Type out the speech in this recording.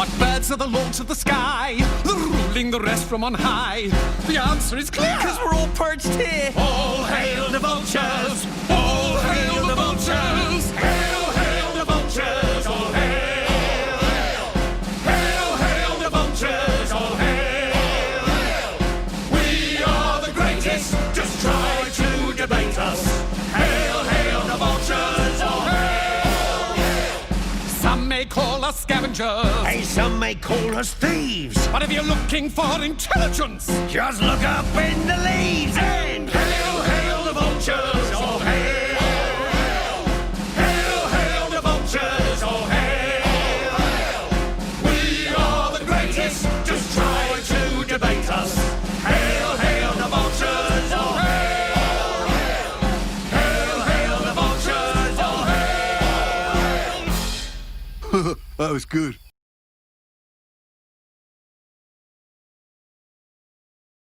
What birds are the lords of the sky, ruling the rest from on high? The answer is clear, 'cause we're all perched here. All hail the vultures! All hail the vultures! Hail, hail the vultures! All hail! Hail, hail, hail the vultures! All hail! Hail! We are the greatest, just try to debate us. Hail, hail the vultures! All hail! Hail! Some may call us scavengers. Hey, some may call us thieves. But if you're looking for intelligence, Just look up in the leaves and hail, hail the vultures! All hail! Hail, hail, hail the vultures! All hail! Hail! We are the greatest, just try to debate us. Hail, hail the vultures! All hail! Hail, hail the vultures! All hail! That was good.